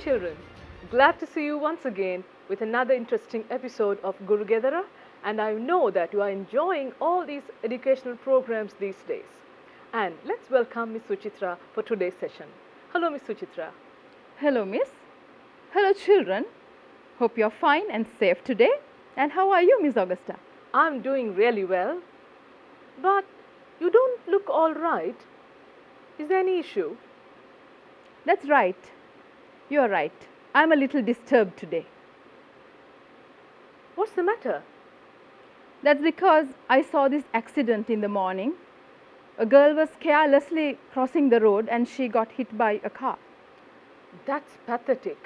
children, glad to see you once again with another interesting episode of Guru Gedara, and I know that you are enjoying all these educational programs these days. And let's welcome Miss Suchitra for today's session. Hello Miss Suchitra. Hello, Miss. Hello, children. Hope you're fine and safe today. And how are you, Miss Augusta? I'm doing really well, but you don't look all right. Is there any issue? That's right. You're right. I'm a little disturbed today. What's the matter? That's because I saw this accident in the morning. A girl was carelessly crossing the road and she got hit by a car. That's pathetic.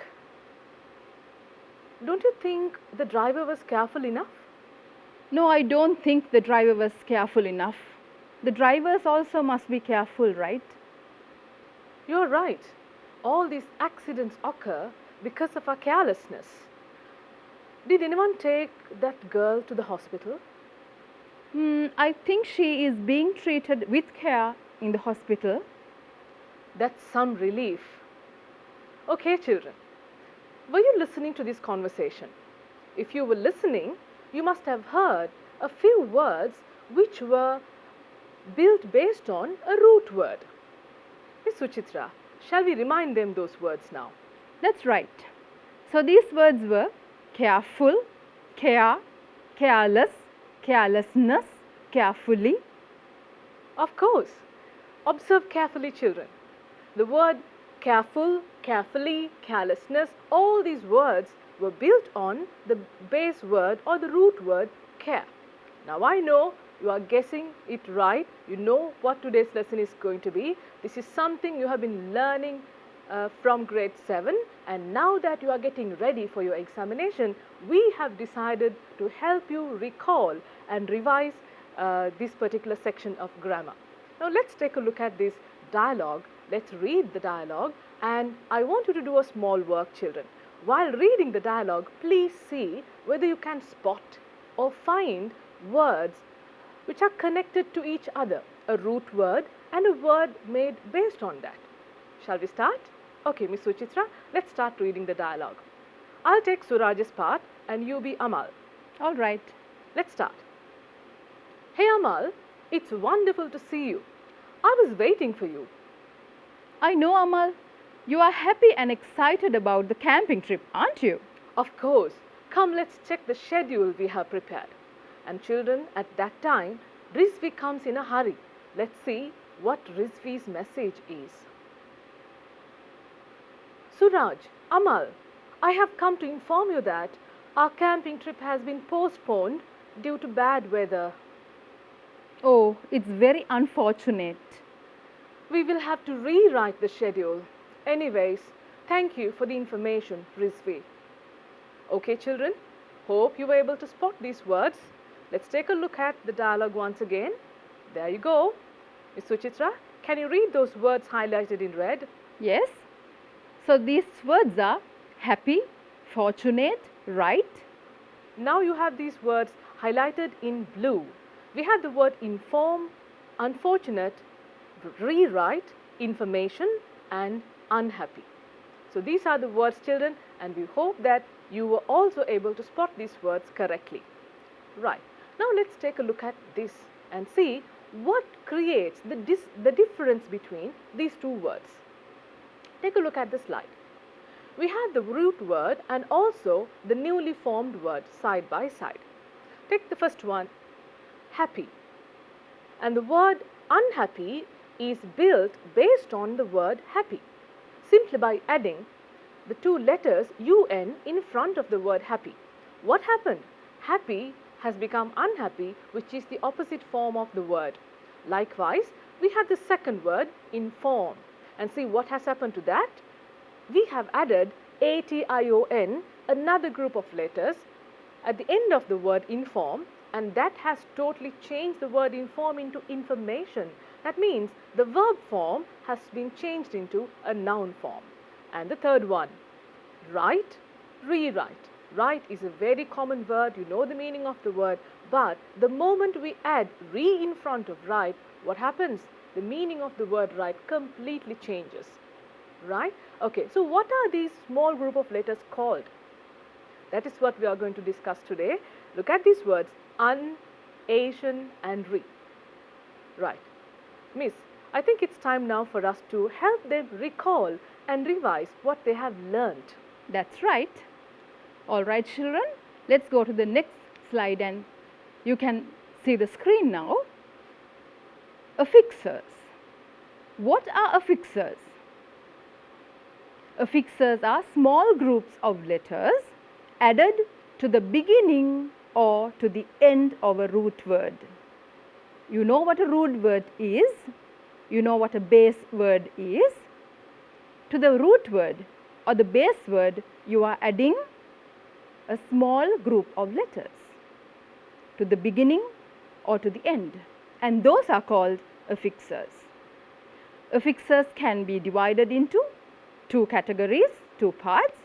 Don't you think the driver was careful enough? No, I don't think the driver was careful enough. The drivers also must be careful, right? You're right. All these accidents occur because of our carelessness. Did anyone take that girl to the hospital? I think she is being treated with care in the hospital. That's some relief. Okay, children. Were you listening to this conversation? If you were listening, you must have heard a few words which were built based on a root word. Miss Suchitra, shall we remind them those words now? That's right. So these words were careful, care, careless, carelessness, carefully. Of course. Observe carefully, children. The word careful, carefully, carelessness, all these words were built on the base word or the root word care. Now I know you are guessing it right. You know what today's lesson is going to be. This is something you have been learning from grade 7, and now that you are getting ready for your examination, we have decided to help you recall and revise this particular section of grammar. Now let's take a look at this dialogue. Let's read the dialogue, and I want you to do a small work, children. While reading the dialogue, please see whether you can spot or find words which are connected to each other, a root word and a word made based on that. Shall we start? Okay, Miss Suchitra, let's start reading the dialogue. I'll take Suraj's part and you be Amal. All right. Let's start. Hey Amal, it's wonderful to see you. I was waiting for you. I know, Amal. You are happy and excited about the camping trip, aren't you? Of course. Come, let's check the schedule we have prepared. And children, at that time, Rizvi comes in a hurry. Let's see what Rizvi's message is. Suraj, Amal, I have come to inform you that our camping trip has been postponed due to bad weather. Oh, it's very unfortunate. We will have to rewrite the schedule. Anyways, thank you for the information, Rizvi. Okay, children, hope you were able to spot these words. Let's take a look at the dialogue once again. There you go. Miss Suchitra, can you read those words highlighted in red? Yes. So these words are happy, fortunate, right? Now you have these words highlighted in blue. We have the word inform, unfortunate, rewrite, information, and unhappy. So these are the words, children, and we hope that you were also able to spot these words correctly. Right. Now let's take a look at this and see what creates the difference between these two words. Take a look at the slide. We have the root word and also the newly formed word side by side. Take the first one, happy. And the word unhappy is built based on the word happy, simply by adding the two letters UN in front of the word happy. What happened? Happy has become unhappy, which is the opposite form of the word. Likewise, we have the second word, inform. And see what has happened to that? We have added ATION, another group of letters, at the end of the word inform, and that has totally changed the word inform into information. That means the verb form has been changed into a noun form. And the third one, write, rewrite. Write is a very common word, you know the meaning of the word, but the moment we add re in front of write, what happens? The meaning of the word write completely changes. right? Okay, so what are these small group of letters called? That is what we are going to discuss today. Look at these words, un, Asian and re. Right. Miss, I think it's time now for us to help them recall and revise what they have learnt. That's right. All right, children, let's go to the next slide and you can see the screen now. Affixes. What are affixes? Affixes are small groups of letters added to the beginning or to the end of a root word. You know what a root word is. You know what a base word is. To the root word or the base word, you are adding a small group of letters to the beginning or to the end, and those are called affixes. Affixes can be divided into two categories, two parts,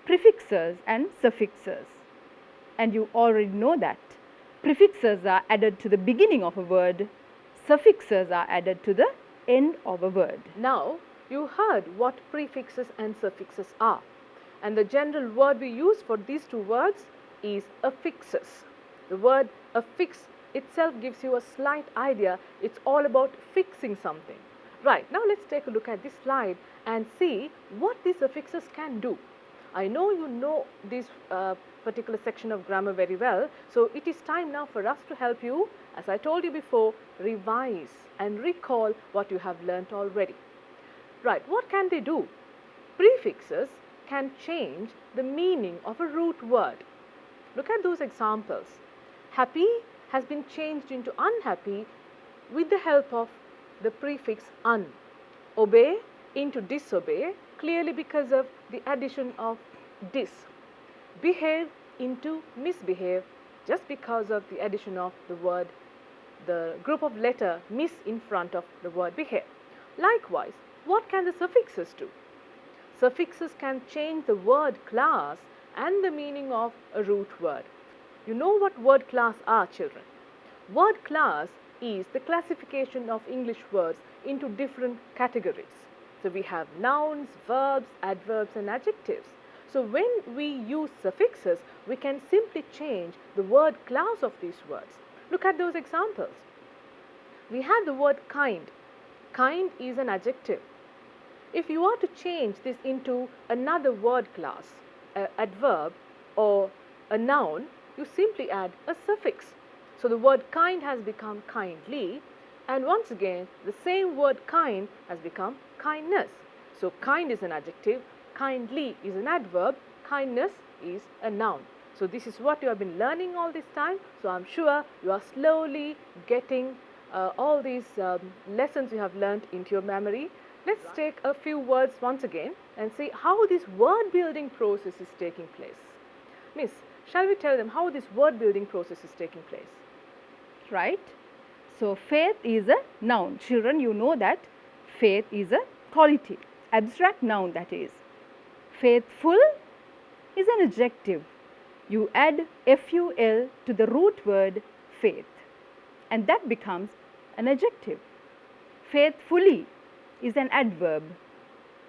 prefixes and suffixes. And you already know that prefixes are added to the beginning of a word, suffixes are added to the end of a word. Now, you heard what prefixes and suffixes are, and the general word we use for these two words is affixes. The word affix itself gives you a slight idea. It's all about fixing something. Right, now let's take a look at this slide and see what these affixes can do. I know you know this particular section of grammar very well, so it is time now for us to help you, as I told you before, revise and recall what you have learnt already. Right, what can they do? Prefixes can change the meaning of a root word. Look at those examples. Happy has been changed into unhappy with the help of the prefix un. Obey into disobey, clearly because of the addition of dis. Behave into misbehave, just because of the addition of the word, the group of letter mis in front of the word behave. Likewise, what can the suffixes do? Suffixes can change the word class and the meaning of a root word. You know what word class are, children? Word class is the classification of English words into different categories. So we have nouns, verbs, adverbs and adjectives. So when we use suffixes, we can simply change the word class of these words. Look at those examples. We have the word kind. Kind is an adjective. If you are to change this into another word class, an adverb or a noun, you simply add a suffix. So the word kind has become kindly, and once again the same word kind has become kindness. So kind is an adjective, kindly is an adverb, kindness is a noun. So this is what you have been learning all this time. So I'm sure you are slowly getting all these lessons you have learned into your memory. Let's take a few words once again and see how this word building process is taking place. Miss, shall we tell them how this word building process is taking place? Right? So faith is a noun. Children, you know that faith is a quality, abstract noun that is. Faithful is an adjective. You add ful to the root word faith, and that becomes an adjective. Faithfully is an adverb.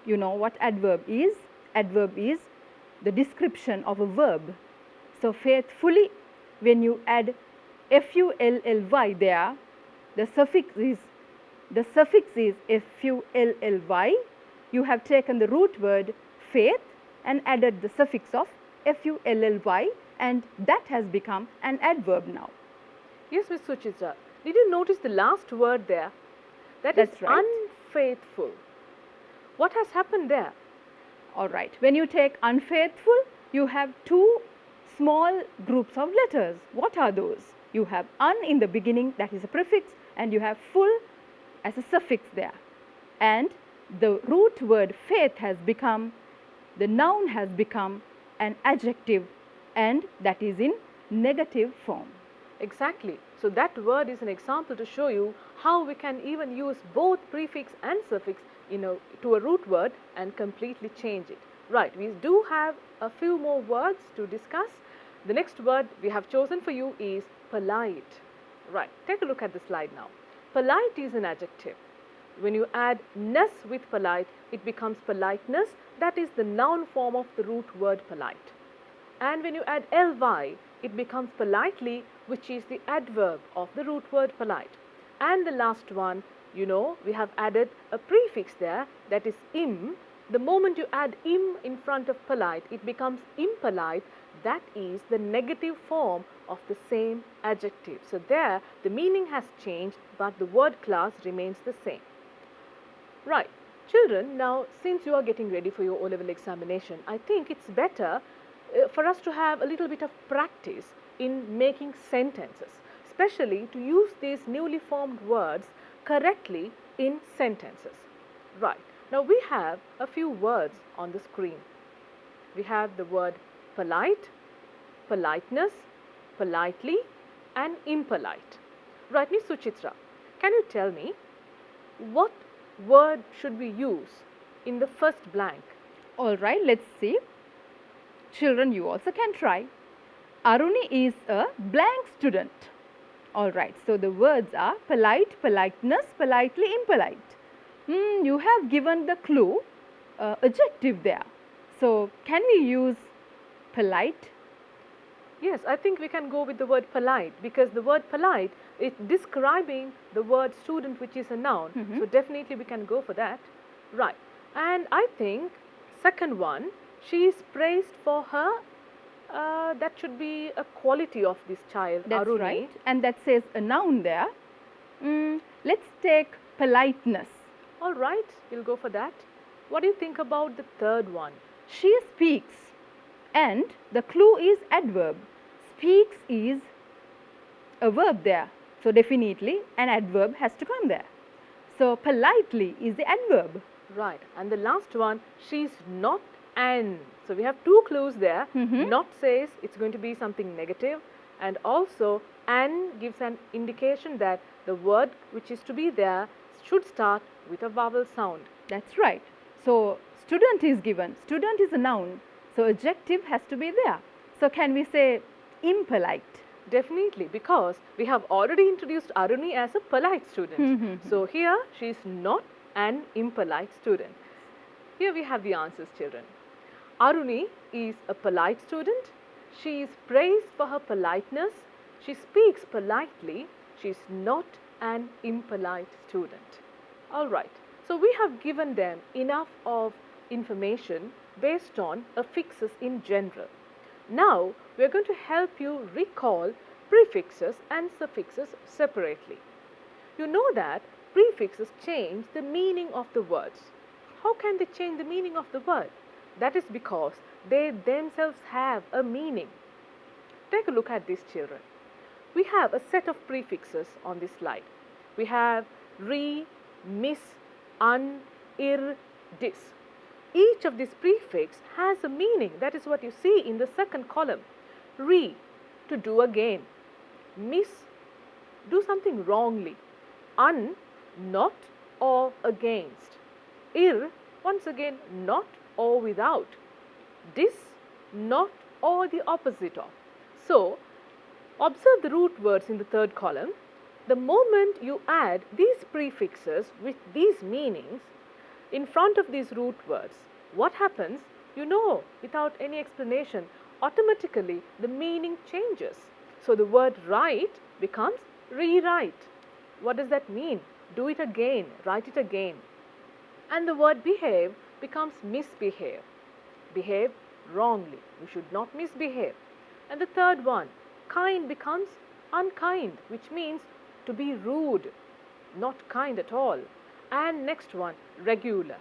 You know what adverb is? Adverb is the description of a verb. So faithfully, when you add fully there, the suffix is fully. You have taken the root word faith and added the suffix of fully, and that has become an adverb now. Yes, Miss Suchitra. Did you notice the last word there? That's is right. Unfaithful. What has happened there? All right. When you take unfaithful, you have two small groups of letters. What are those? You have un in the beginning, that is a prefix, and you have full as a suffix there. And the root word faith has become, the noun has become an adjective, and that is in negative form. Exactly. So that word is an example to show you how we can even use both prefix and suffix to a root word and completely change it. Right, we do have a few more words to discuss. The next word we have chosen for you is polite. Right, take a look at the slide now. Polite is an adjective. When you add ness with polite, it becomes politeness. That is the noun form of the root word polite. And when you add ly, it becomes politely, which is the adverb of the root word polite. And the last one, you know, we have added a prefix there, that is im. The moment you add im in front of polite, it becomes impolite. That is the negative form of the same adjective. So there, the meaning has changed, but the word class remains the same. Right. Children, now since you are getting ready for your O-level examination, I think it's better for us to have a little bit of practice in making sentences, especially to use these newly formed words correctly in sentences. Right. Now we have a few words on the screen. We have the word polite, politeness, politely, and impolite. Right, Miss Suchitra, can you tell me what word should we use in the first blank? All right, let's see. Children, you also can try. Aruni is a blank student. All right, so the words are polite, politeness, politely, impolite. You have given the clue, adjective there. So, can we use polite? Yes, I think we can go with the word polite, because the word polite is describing the word student, which is a noun. So definitely we can go for that. Right. And I think second one, she is praised for her, that should be a quality of this child, That's Aruni. right. And that says a noun there. Let's take politeness. All right, we'll go for that. What do you think about the third one? She speaks, and the clue is adverb. Speaks is a verb there. So definitely an adverb has to come there. So politely is the adverb. Right. And the last one, she's not an. So we have two clues there. Not says it's going to be something negative, and also an gives an indication that the word which is to be there should start with a vowel sound. That's right. So student is given. Student is a noun. So adjective has to be there. So can we say impolite? Definitely, because we have already introduced Aruni as a polite student. So here she is not an impolite student. Here we have the answers, children. Aruni is a polite student. She is praised for her politeness. She speaks politely. She is not an impolite student. All right. So we have given them enough of information based on affixes in general. Now we are going to help you recall prefixes and suffixes separately. You know that prefixes change the meaning of the words. How can they change the meaning of the word? That is because they themselves have a meaning. Take a look at these, children. We have a set of prefixes on this slide. We have re, mis, un, ir, dis. Each of these prefix has a meaning. That is what you see in the second column. Re, to do again. Mis, do something wrongly. Un, not or against. Ir, once again, not or without. Dis, not or the opposite of. So, observe the root words in the third column. The moment you add these prefixes with these meanings in front of these root words, what happens? You know, without any explanation, automatically the meaning changes. So the word write becomes rewrite. What does that mean? Do it again, write it again. And the word behave becomes misbehave. Behave wrongly. You should not misbehave. And the third one, kind becomes unkind, which means to be rude, not kind at all. And next one, regular.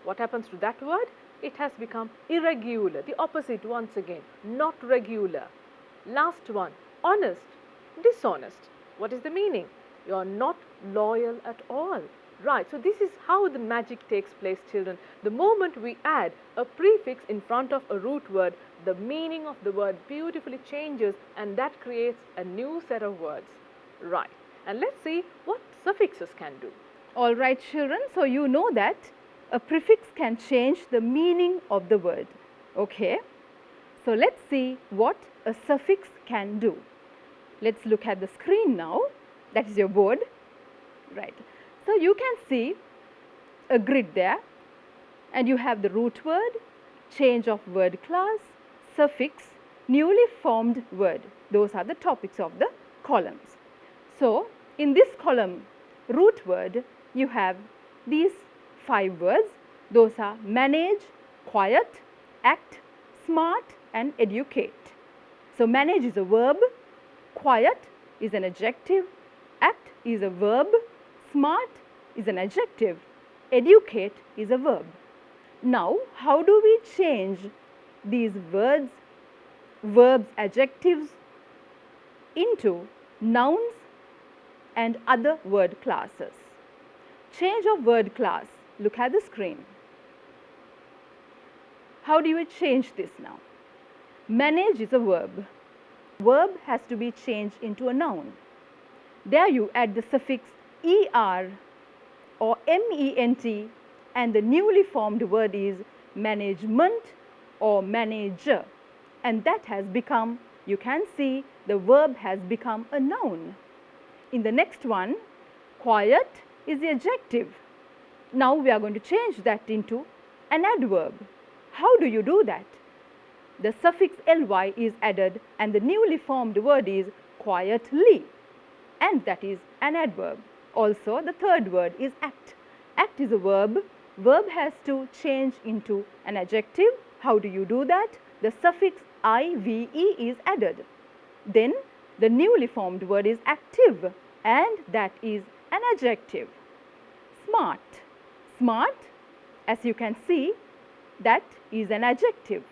What happens to that word? It has become irregular, the opposite once again, not regular. Last one, honest, dishonest. What is the meaning? You are not loyal at all. Right, so this is how the magic takes place, children. The moment we add a prefix in front of a root word, the meaning of the word beautifully changes, and that creates a new set of words. Right, and let's see what suffixes can do. All right, children, so you know that a prefix can change the meaning of the word. Okay, so let's see what a suffix can do. Let's look at the screen now. That is your board. Right. So you can see a grid there, and you have the root word, change of word class, suffix, newly formed word. Those are the topics of the columns. So, in this column, root word, you have these 5 words. Those are manage, quiet, act, smart, and educate. So, manage is a verb, quiet is an adjective, act is a verb, smart is an adjective, educate is a verb. Now, how do we change these words, verbs, adjectives into nouns and other word classes? Change of word class. Look at the screen. How do you change this now? Manage is a verb. Verb has to be changed into a noun. There you add the suffix er or ment, and the newly formed word is management or manager, and that has become, you can see the verb has become a noun. In the next one, quiet is the adjective. Now we are going to change that into an adverb. How do you do that? The suffix ly is added and the newly formed word is quietly, and that is an adverb. Also, the third word is act. Act is a verb. Verb has to change into an adjective. How do you do that? The suffix ive is added. Then the newly formed word is active, and that is an adjective. Smart. Smart, as you can see, that is an adjective.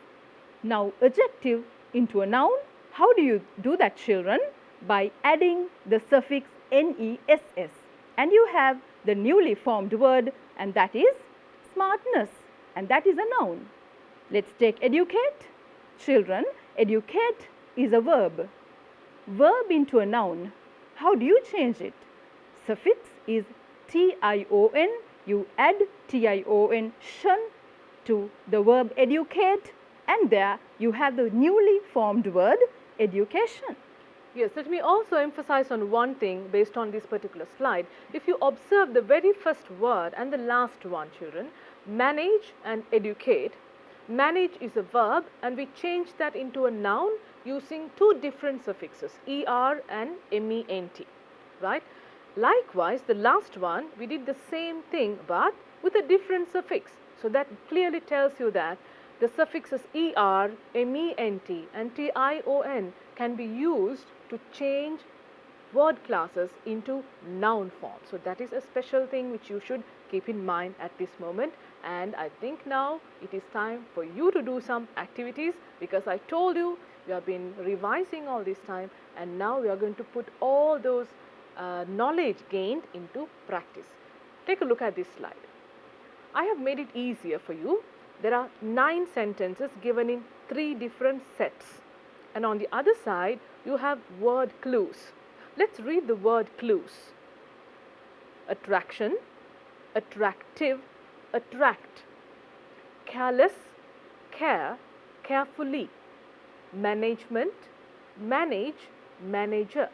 Now, adjective into a noun. How do you do that, children? By adding the suffix ness, and you have the newly formed word, and that is smartness, and that is a noun. Let's take educate. Children, educate is a verb. Verb into a noun. How do you change it? Suffix is tion. You add tion shun to the verb educate, and there you have the newly formed word education. Yes, let me also emphasize on one thing based on this particular slide. If you observe the very first word and the last one, children, manage and educate, manage is a verb and we change that into a noun using 2 different suffixes, er and ment, right? Likewise, the last one, we did the same thing but with a different suffix. So that clearly tells you that the suffixes er, ment and tion can be used to change word classes into noun form. So that is a special thing which you should keep in mind at this moment. And I think now it is time for you to do some activities, because I told you we have been revising all this time, and now we are going to put all those knowledge gained into practice. Take a look at this slide. I have made it easier for you. There are 9 sentences given in 3 different sets, and on the other side you have word clues. Let's read the word clues. Attraction, attractive, attract. Careless, care, carefully. Management, manage, manager.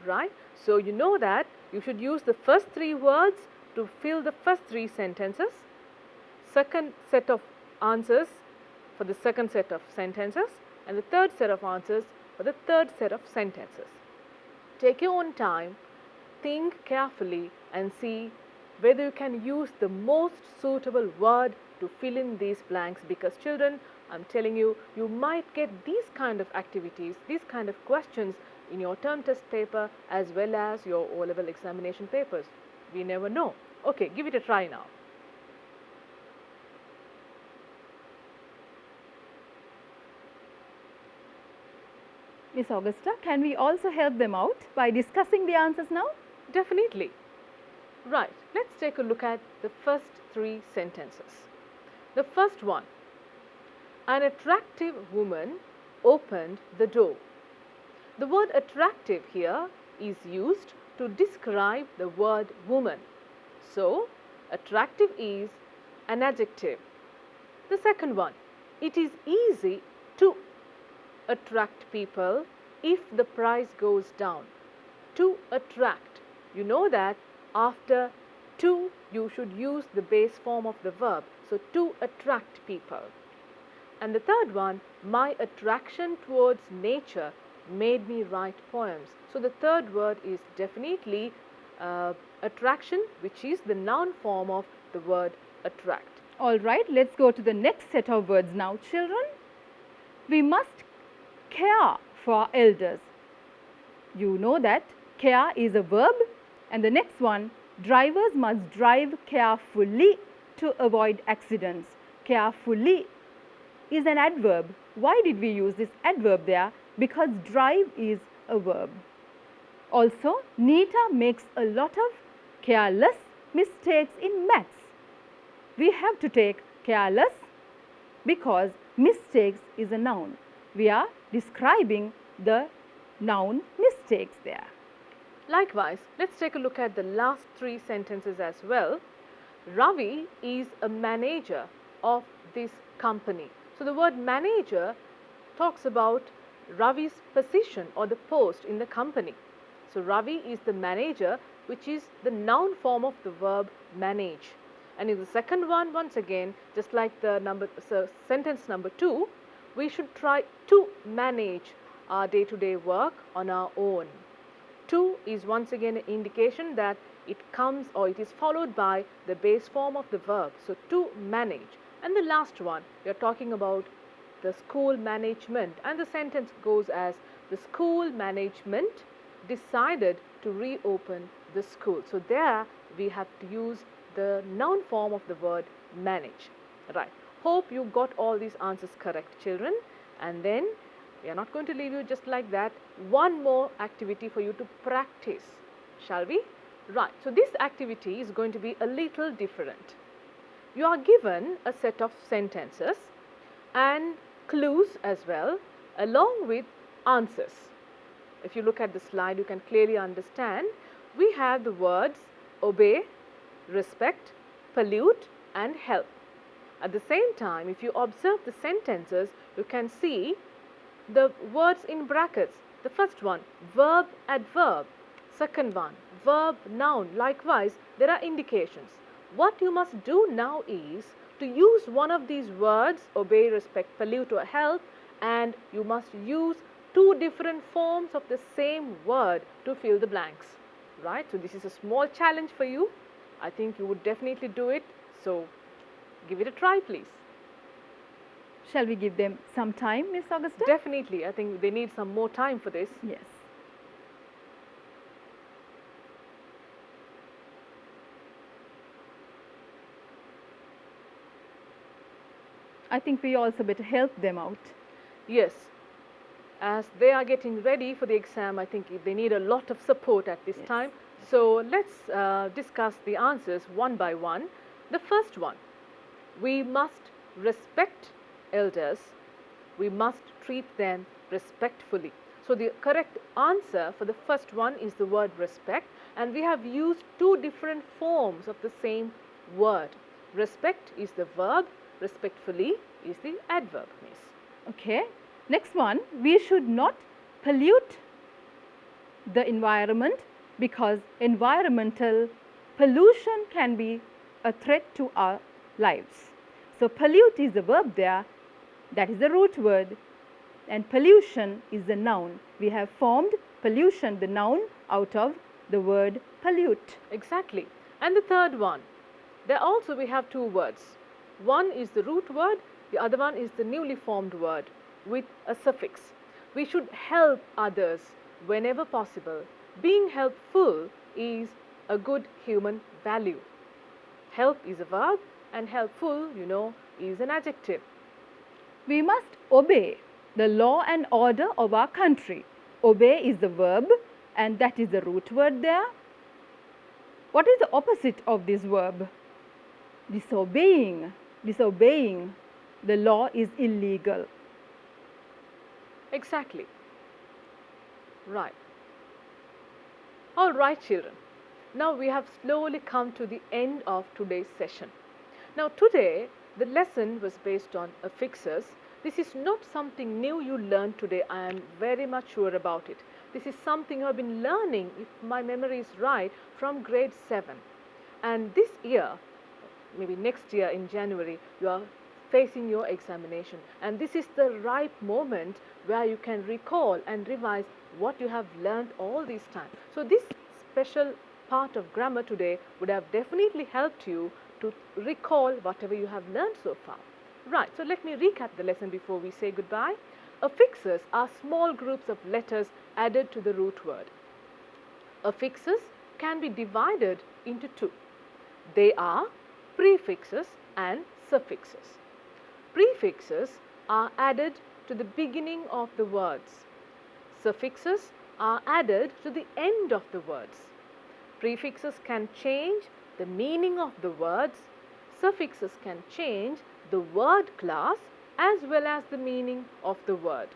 Right? So you know that you should use the first 3 words to fill the first 3 sentences, second set of answers for the second set of sentences, and the third set of answers for the third set of sentences. Take your own time, think carefully and see whether you can use the most suitable word to fill in these blanks, because children, I'm telling you, you might get these kind of activities, these kind of questions in your term test paper as well as your O-level examination papers. We never know. Okay, give it a try now. Miss Augusta, can we also help them out by discussing the answers now? Definitely. Right, let's take a look at the first 3 sentences. The first one, an attractive woman opened the door. The word attractive here is used to describe the word woman. So, attractive is an adjective. The second one, it is easy to attract people if the price goes down. To attract, you know that after To, you should use the base form of the verb. So, to attract people. And the third one, my attraction towards nature made me write poems. So, the third word is definitely attraction, which is the noun form of the word attract. All right, let's go to the next set of words now, children. We must care for our elders. You know that care is a verb, and the next one, drivers must drive carefully to avoid accidents. Carefully is an adverb. Why did we use this adverb there? Because drive is a verb. Also, Nita makes a lot of careless mistakes in maths. We have to take careless because mistakes is a noun. We are describing the noun mistakes there. Likewise, let's take a look at the last three sentences as well. Ravi is a manager of this company. So, the word manager talks about Ravi's position or the post in the company. So, Ravi is the manager, which is the noun form of the verb manage. And in the second one, once again, just like the sentence number 2, we should try to manage our day-to-day work on our own. To is once again an indication that it comes or it is followed by the base form of the verb. So, to manage. And the last one, we are talking about the school management, and the sentence goes as the school management decided to reopen the school. So, there we have to use the noun form of the word manage. Right. Hope you got all these answers correct, children. And then we are not going to leave you just like that. One more activity for you to practice, shall we? Right. So, this activity is going to be a little different. You are given a set of sentences and clues as well, along with answers. If you look at the slide, you can clearly understand we have the words obey, respect, pollute and help. At the same time, if you observe the sentences, you can see the words in brackets. The first one, verb, adverb. Second one, verb, noun. Likewise, there are indications. What you must do now is to use one of these words, obey, respect, pollute or help, and you must use two different forms of the same word to fill the blanks. Right? So, this is a small challenge for you. I think you would definitely do it. So, give it a try, please. Shall we give them some time, Miss Augusta? Definitely. I think they need some more time for this. Yes. I think we also better help them out. Yes. As they are getting ready for the exam, I think they need a lot of support at this time. So, let's discuss the answers one by one. The first one, we must respect elders. We must treat them respectfully. So, the correct answer for the first one is the word respect, and we have used two different forms of the same word. Respect is the verb, respectfully is the adverb, miss. Okay. Next one, we should not pollute the environment because environmental pollution can be a threat to our lives. So, pollute is the verb there, that is the root word, and pollution is the noun. We have formed pollution, the noun, out of the word pollute. Exactly. And the third one, there also we have two words. One is the root word, the other one is the newly formed word with a suffix. We should help others whenever possible. Being helpful is a good human value. Help is a verb and helpful, you know, is an adjective. We must obey the law and order of our country. Obey is the verb and that is the root word there. What is the opposite of this verb? Disobeying. Disobeying the law is illegal. Exactly. Right. All right, children. Now we have slowly come to the end of today's session. Now today the lesson was based on affixes. This is not something new you learned today. I am very much sure about it. This is something you have been learning, if my memory is right, from grade 7. And this year, maybe next year in January, you are facing your examination, and this is the ripe moment where you can recall and revise what you have learned all this time. So this special part of grammar today would have definitely helped you to recall whatever you have learned so far. Right, so let me recap the lesson before we say goodbye. Affixes are small groups of letters added to the root word. Affixes can be divided into two. They are prefixes and suffixes. Prefixes are added to the beginning of the words. Suffixes are added to the end of the words. Prefixes can change the meaning of the words. Suffixes can change the word class as well as the meaning of the word.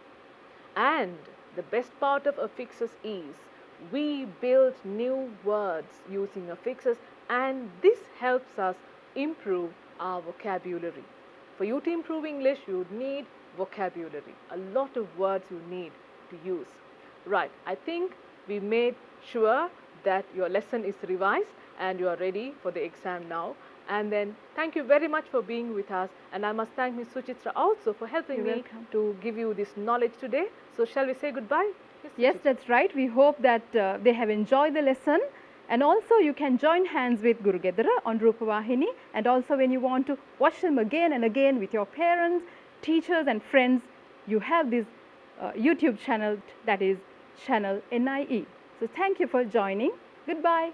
And the best part of affixes is we build new words using affixes, and this helps us improve our vocabulary. For you to improve English, you would need vocabulary, a lot of words you need to use. Right, I think we made sure that your lesson is revised and you are ready for the exam now. And then thank you very much for being with us, and I must thank Ms. Suchitra also for helping You're me welcome. to give you this knowledge today. So shall we say goodbye? Yes, Suchitra. that's right. We hope that they have enjoyed the lesson, and also you can join hands with Guru Gedara on Rupavahini, and also when you want to watch them again and again with your parents, teachers and friends, you have this YouTube channel, that is channel NIE. So thank you for joining. Goodbye.